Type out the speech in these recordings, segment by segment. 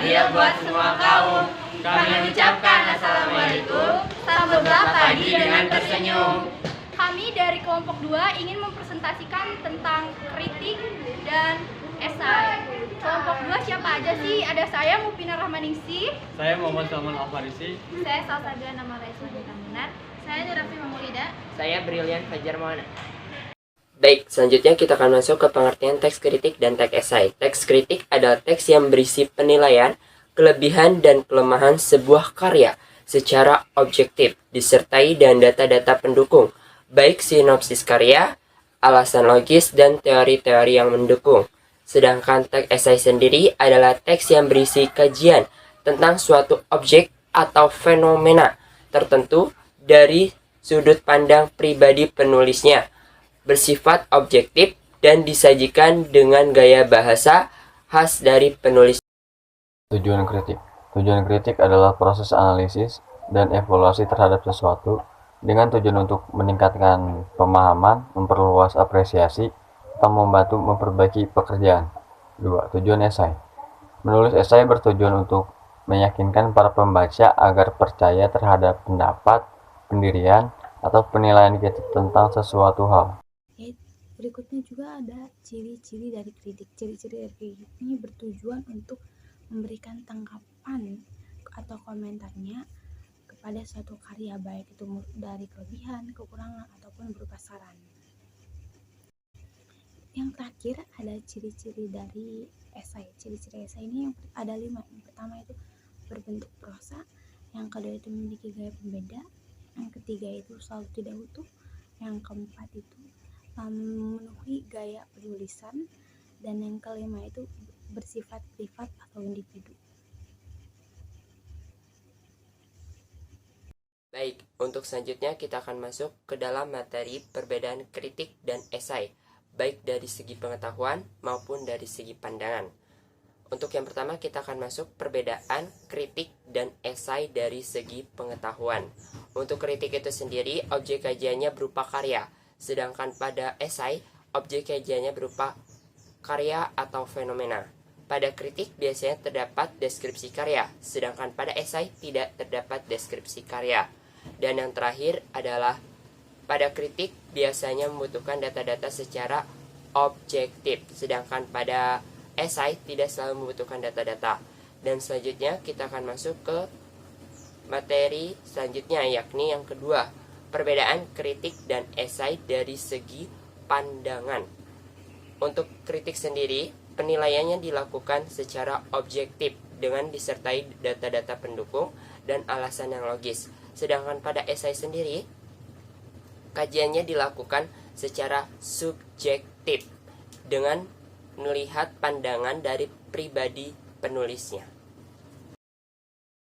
adil buat semua kaum. Kami mengucapkan Assalamualaikum, sambutlah pagi dengan tersenyum. Kami dari kelompok 2 ingin mempresentasikan tentang kritik dan esai. Kelompok 2 siapa aja sih? Ada saya Mupina Rahmaningsih. Saya Muhammad Salman Al-Farisi. Saya Salsabila Nama Raisa Bintaminar. Saya Nurafi Mamulida. Saya Brilian Fajar Maulana. Baik, selanjutnya kita akan masuk ke pengertian teks kritik dan teks esai. Teks kritik adalah teks yang berisi penilaian, kelebihan dan kelemahan sebuah karya secara objektif, disertai dan data-data pendukung, baik sinopsis karya, alasan logis, dan teori-teori yang mendukung. Sedangkan teks esai sendiri adalah teks yang berisi kajian tentang suatu objek atau fenomena tertentu dari sudut pandang pribadi penulisnya, bersifat objektif dan disajikan dengan gaya bahasa khas dari penulis. Tujuan kritik. Tujuan kritik adalah proses analisis dan evaluasi terhadap sesuatu dengan tujuan untuk meningkatkan pemahaman, memperluas apresiasi, atau membantu memperbaiki pekerjaan. 2. Tujuan esai. Menulis esai bertujuan untuk meyakinkan para pembaca agar percaya terhadap pendapat, pendirian, atau penilaian kita tentang sesuatu hal. Berikutnya juga ada ciri-ciri dari kritik. Ciri-ciri dari kritik ini bertujuan untuk memberikan tanggapan atau komentarnya kepada suatu karya, baik itu dari kelebihan, kekurangan, ataupun berupa saran. Yang terakhir ada ciri-ciri dari esai. Ciri-ciri esai ini ada 5. Yang pertama itu berbentuk prosa, yang kedua itu memiliki gaya pembeda, yang ketiga itu selalu tidak utuh, yang keempat itu memenuhi gaya penulisan, dan yang kelima itu bersifat privat atau individu. Baik, untuk selanjutnya kita akan masuk ke dalam materi perbedaan kritik dan esai, baik dari segi pengetahuan maupun dari segi pandangan. Untuk yang pertama kita akan masuk perbedaan kritik dan esai dari segi pengetahuan. Untuk kritik itu sendiri, objek kajiannya berupa karya, sedangkan pada esai, objek kajiannya berupa karya atau fenomena. Pada kritik biasanya terdapat deskripsi karya, sedangkan pada esai tidak terdapat deskripsi karya. Dan yang terakhir adalah pada kritik biasanya membutuhkan data-data secara objektif, sedangkan pada esai tidak selalu membutuhkan data-data. Dan selanjutnya kita akan masuk ke materi selanjutnya, yakni yang kedua, perbedaan kritik dan esai dari segi pandangan. Untuk kritik sendiri, penilaiannya dilakukan secara objektif dengan disertai data-data pendukung dan alasan yang logis. Sedangkan pada esai sendiri, kajiannya dilakukan secara subjektif dengan melihat pandangan dari pribadi penulisnya.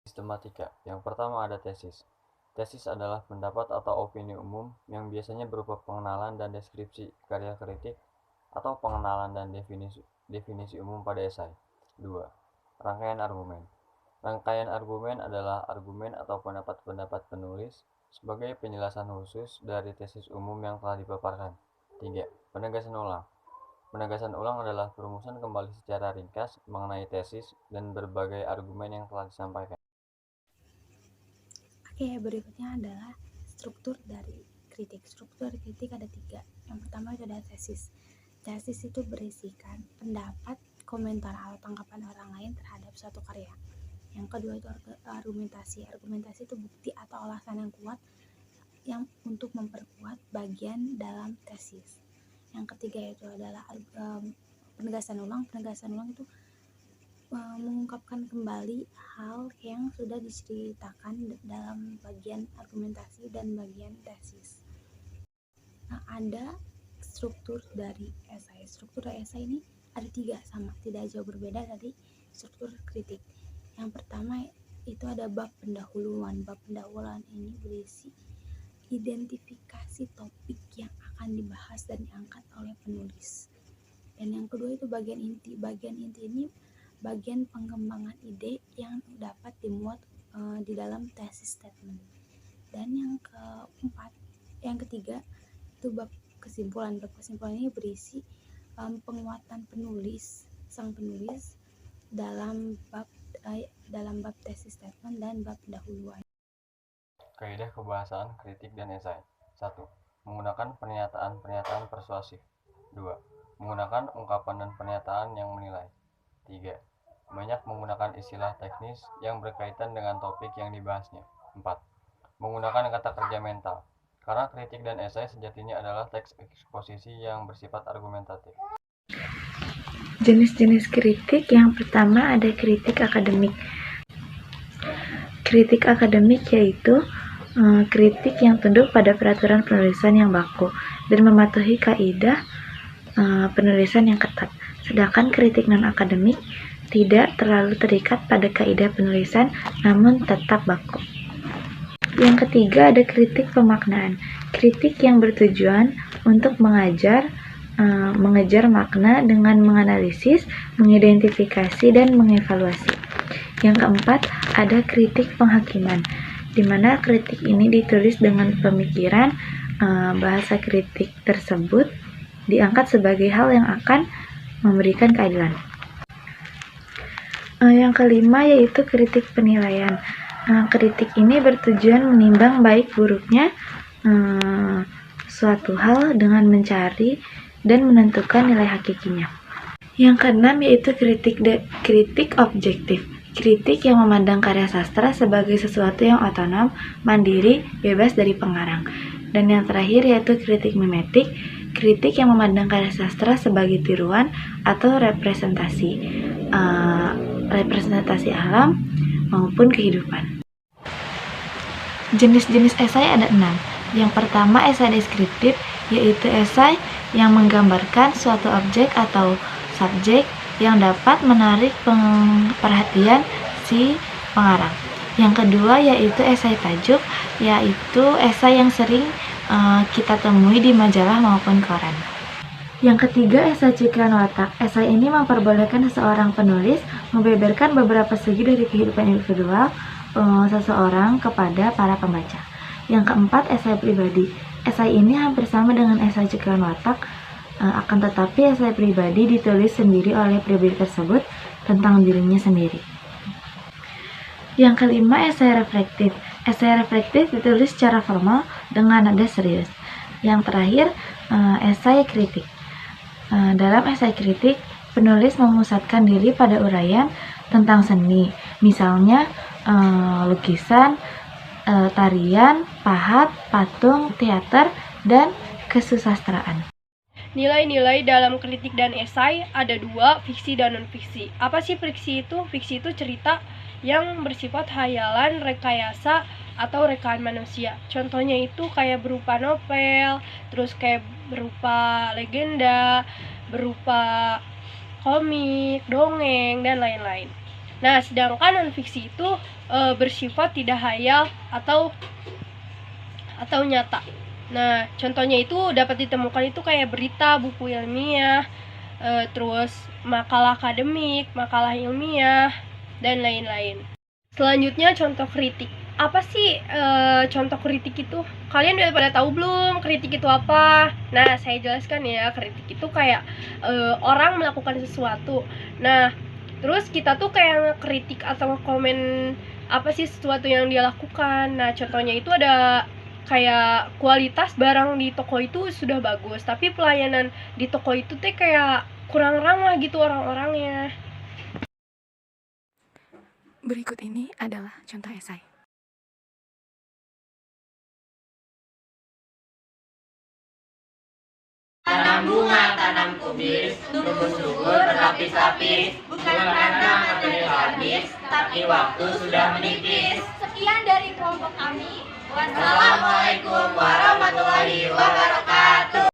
Sistematika. Yang pertama ada tesis. Tesis adalah pendapat atau opini umum yang biasanya berupa pengenalan dan deskripsi karya kritik atau pengenalan dan definisi umum pada esai. 2. Rangkaian argumen. Rangkaian argumen adalah argumen atau pendapat-pendapat penulis sebagai penjelasan khusus dari tesis umum yang telah dipaparkan. 3. Penegasan ulang. Penegasan ulang adalah perumusan kembali secara ringkas mengenai tesis dan berbagai argumen yang telah disampaikan. Oke, berikutnya adalah struktur dari kritik. Struktur dari kritik ada 3. Yang pertama itu ada tesis. Tesis itu berisikan pendapat, komentar atau tanggapan orang lain terhadap suatu karya. Yang kedua itu argumentasi. Argumentasi itu bukti atau alasan yang kuat yang untuk memperkuat bagian dalam tesis. Yang ketiga itu adalah penegasan ulang. Penegasan ulang itu mengungkapkan kembali hal yang sudah diceritakan dalam bagian argumentasi dan bagian tesis. Nah, ada struktur dari esai. Struktur dari esai ini ada 3, sama, tidak jauh berbeda dari struktur kritik. Yang pertama itu ada bab pendahuluan. Bab pendahuluan ini berisi identifikasi topik yang akan dibahas dan diangkat oleh penulis. Dan yang kedua itu bagian inti. Bagian inti ini bagian pengembangan ide yang dapat dimuat di dalam tesis statement. Dan yang ketiga itu bab kesimpulan. Bab kesimpulan ini berisi penguatan sang penulis dalam bab dalam bab tesis statement dan bab pendahuluan. Kaidah kebahasaan kritik dan esai. 1. Menggunakan pernyataan-pernyataan persuasif. 2. Menggunakan ungkapan dan pernyataan yang menilai. 3. Banyak menggunakan istilah teknis yang berkaitan dengan topik yang dibahasnya. 4. Menggunakan kata kerja mental. Karena kritik dan esai sejatinya adalah teks eksposisi yang bersifat argumentatif. Jenis-jenis kritik yang pertama ada kritik akademik. Kritik akademik yaitu kritik yang tunduk pada peraturan penulisan yang baku dan mematuhi kaidah penulisan yang ketat. Sedangkan kritik non-akademik tidak terlalu terikat pada kaidah penulisan namun tetap baku. Yang ketiga ada kritik pemaknaan. Kritik yang bertujuan untuk mengejar makna dengan menganalisis, mengidentifikasi, dan mengevaluasi. Yang keempat ada kritik penghakiman, di mana kritik ini ditulis dengan pemikiran bahasa kritik tersebut diangkat sebagai hal yang akan memberikan keadilan. Yang kelima yaitu kritik penilaian. Kritik ini bertujuan menimbang baik buruknya suatu hal dengan mencari dan menentukan nilai hakikinya. Yang keenam yaitu kritik objektif. Kritik yang memandang karya sastra sebagai sesuatu yang otonom, mandiri, bebas dari pengarang. Dan yang terakhir yaitu kritik mimetik, kritik yang memandang karya sastra sebagai tiruan atau representasi alam maupun kehidupan. Jenis-jenis esai ada 6. Yang pertama esai deskriptif, yaitu esai yang menggambarkan suatu objek atau subjek yang dapat menarik perhatian si pengarang. Yang kedua yaitu esai tajuk, yaitu esai yang sering kita temui di majalah maupun koran. Yang ketiga esai cikean watak. Esai ini memperbolehkan seseorang penulis membeberkan beberapa segi dari kehidupan individual seseorang kepada para pembaca. Yang keempat esai pribadi. Esai ini hampir sama dengan esai cikean watak, akan tetapi esai pribadi ditulis sendiri oleh pribadi tersebut tentang dirinya sendiri. Yang kelima esai reflektif. Esai reflektif ditulis secara formal dengan nada serius. Yang terakhir esai kritik. Dalam esai kritik, penulis memusatkan diri pada uraian tentang seni, misalnya lukisan, tarian, pahat, patung, teater, dan kesusastraan. Nilai-nilai dalam kritik dan esai ada 2, fiksi dan non-fiksi. Apa sih fiksi itu? Fiksi itu cerita yang bersifat hayalan, rekayasa, atau rekaan manusia. Contohnya itu kayak berupa novel, terus kayak berupa legenda, berupa komik, dongeng, dan lain-lain. Nah, sedangkan non-fiksi itu bersifat tidak hayal atau nyata. Nah, contohnya itu dapat ditemukan itu kayak berita, buku ilmiah, terus makalah akademik, makalah ilmiah, dan lain-lain. Selanjutnya contoh kritik. Apa sih contoh kritik itu? Kalian udah pada tahu belum kritik itu apa? Nah, saya jelaskan ya, kritik itu kayak orang melakukan sesuatu. Nah, terus kita tuh kayak ngekritik atau komen apa sih sesuatu yang dia lakukan. Nah, contohnya itu ada kayak kualitas barang di toko itu sudah bagus, tapi pelayanan di toko itu teh kayak kurang ramah gitu orang-orangnya. Berikut ini adalah contoh esai. Tanam bunga, tanam kubis, tumbuh subur berlapis-lapis. Bukan karena materi habis, tapi waktu sudah menipis. Sekian dari kelompok kami. Wassalamualaikum warahmatullahi wabarakatuh.